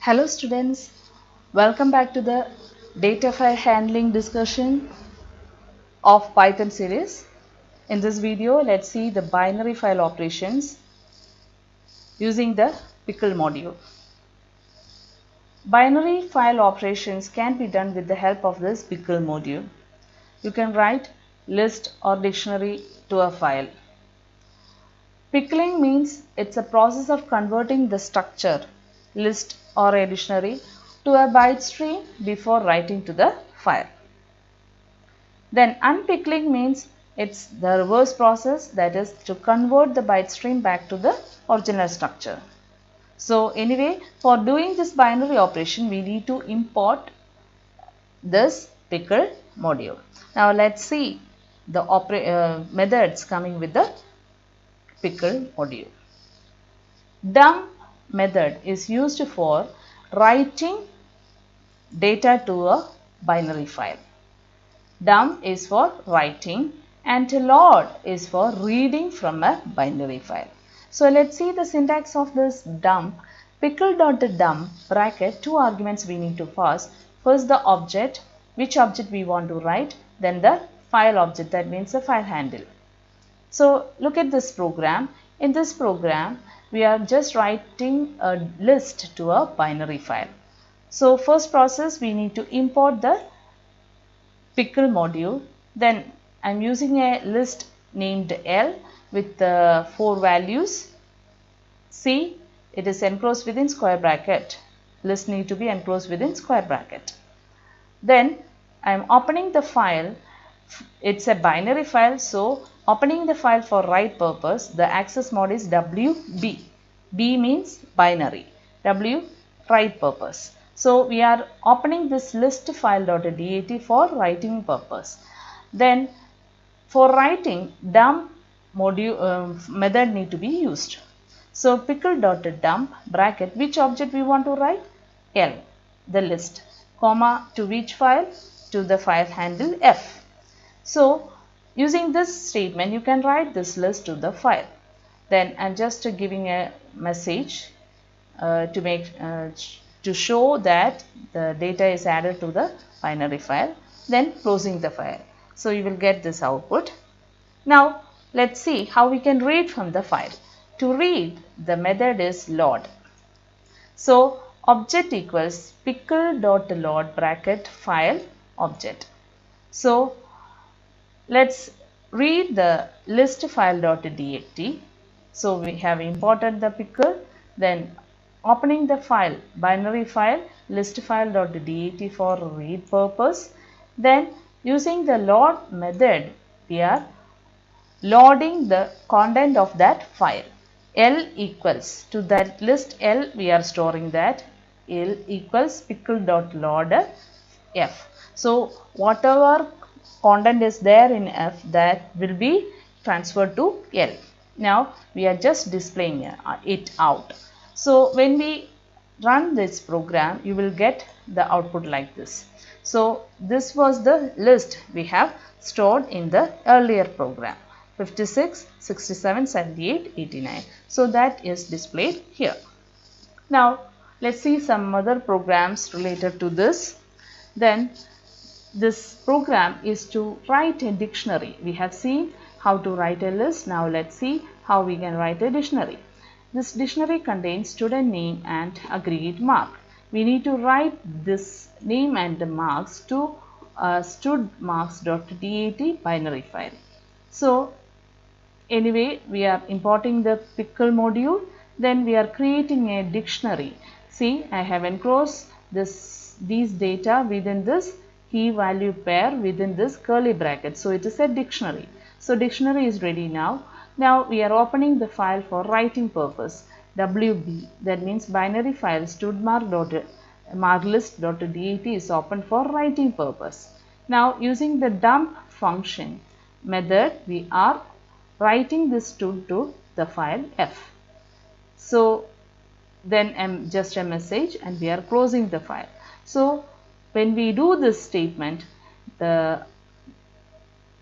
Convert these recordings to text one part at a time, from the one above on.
Hello students, welcome back to the data file handling discussion of Python series. In this video, let's see the binary file operations using the Pickle module. Binary file operations can be done with the help of this Pickle module. You can write list or dictionary to a file. Pickling means it's a process of converting the structure, list or a dictionary to a byte stream before writing to the file. Then unpickling means it's the reverse process, that is to convert the byte stream back to the original structure. So anyway, for doing this binary operation, we need to import this pickle module. Now let's see the methods coming with the pickle module. Dump method is used for writing data to a binary file. Dump is for writing and load is for reading from a binary file. So let's see the syntax of this dump. Pickle.dump bracket, two arguments we need to pass. First the object, which object we want to write, then the file object, that means the file handle. So look at this program. In this program, we are just writing a list to a binary file. So first process, we need to import the pickle module. Then I am using a list named L with 4 values. See, it is enclosed within square bracket. List need to be enclosed within square bracket. Then I am opening the file. It's a binary file, so opening the file for write purpose, the access mode is WB. B means binary, W write purpose. So we are opening this list file.dat for writing purpose. Then for writing, dump module method need to be used. So pickle.dump bracket, which object we want to write? L, the list, comma, to which file? To the file handle F. So using this statement, you can write this list to the file. Then I'm just giving a message to show that the data is added to the binary file, then closing the file. So you will get this output. Now let's see how we can read from the file. To read, the method is load. So object equals pickle.load bracket file object. So let's read the list file.dat. So we have imported the pickle, then opening the file, binary file, list file.dat for read purpose. Then using the load method, we are loading the content of that file. L equals to that list L, we are storing that. L equals pickle.load F. So whatever content is there in F, that will be transferred to L. Now we are just displaying it out. So when we run this program, you will get the output like this. So this was the list we have stored in the earlier program, 56, 67, 78, 89. So that is displayed here. Now let's see some other programs related to this. Then this program is to write a dictionary. We have seen how to write a list. Now let's see how we can write a dictionary. This dictionary contains student name and aggregate mark. We need to write this name and the marks to studmarks.dat binary file. So anyway, we are importing the pickle module. Then we are creating a dictionary. See, I have enclosed these data within this key value pair within this curly bracket. So it is a dictionary. So dictionary is ready now. Now we are opening the file for writing purpose, WB, that means binary file studmark.marklist.dat is opened for writing purpose. Now using the dump function method, we are writing this to the file F. So then just a message and we are closing the file. So when we do this statement, the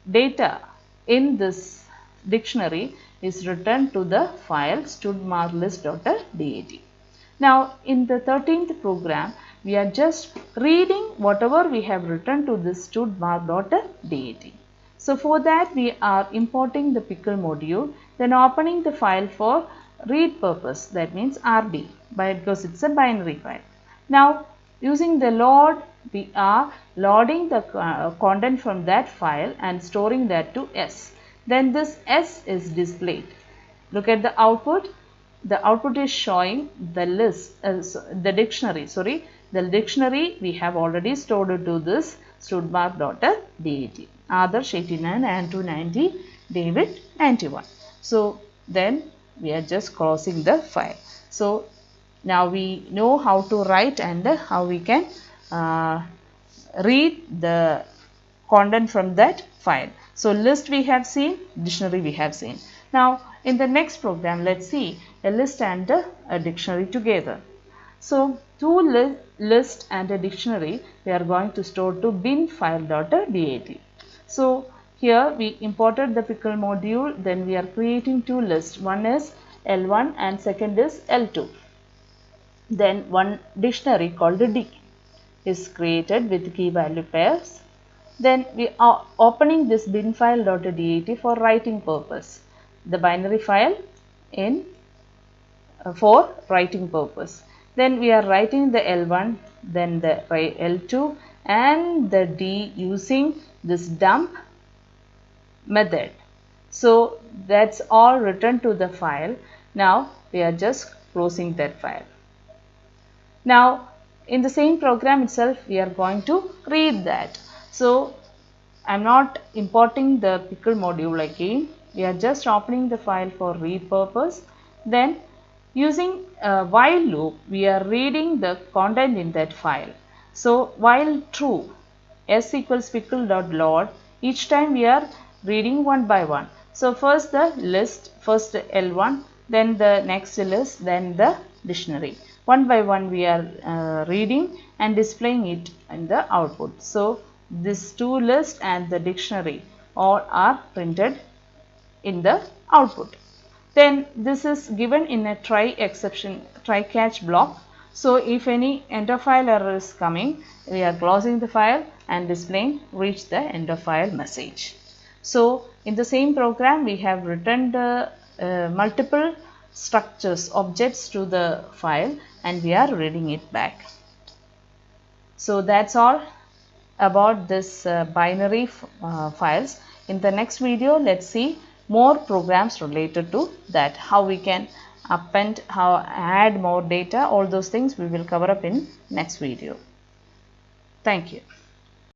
data in this dictionary is returned to the file studmarklist.dat. Now in the 13th program, we are just reading whatever we have written to this studmark.dat. So for that we are importing the Pickle module, then opening the file for read purpose, that means RD, because it's a binary file. Now using the load, we are loading the content from that file and storing that to S. Then this S is displayed. Look at the output. The output is showing the list, the dictionary we have already stored it to this studmark.dat. Others 89 and 290, David 91. So then we are just crossing the file. So now we know how to write and how we can read the content from that file. So list we have seen, dictionary we have seen. Now in the next program, let's see a list and a dictionary together. So to list and a dictionary we are going to store to bin file.dat. So here we imported the Pickle module, then we are creating two lists. One is L1 and second is L2. Then one dictionary called D is created with key value pairs. Then we are opening this bin file.dat for writing purpose, the binary file in for writing purpose. Then we are writing the L1, then the L2 and the D using this dump method. So that's all written to the file. Now we are just closing that file. Now in the same program itself we are going to read that. So I am not importing the Pickle module again. We are just opening the file for read purpose. Then using a while loop, we are reading the content in that file. So while true, s equals pickle.load, each time we are reading one by one. So first the list, first L1, then the next list, then the dictionary. One by one we are reading and displaying it in the output. So this two list and the dictionary all are printed in the output. Then this is given in a try catch block. So if any end of file error is coming, we are closing the file and displaying reach the end of file message. So in the same program we have written the multiple structures, objects to the file, and we are reading it back. So that's all about this binary files. In the next video, let's see more programs related to that, how we can append, how add more data, all those things we will cover up in next video. Thank you.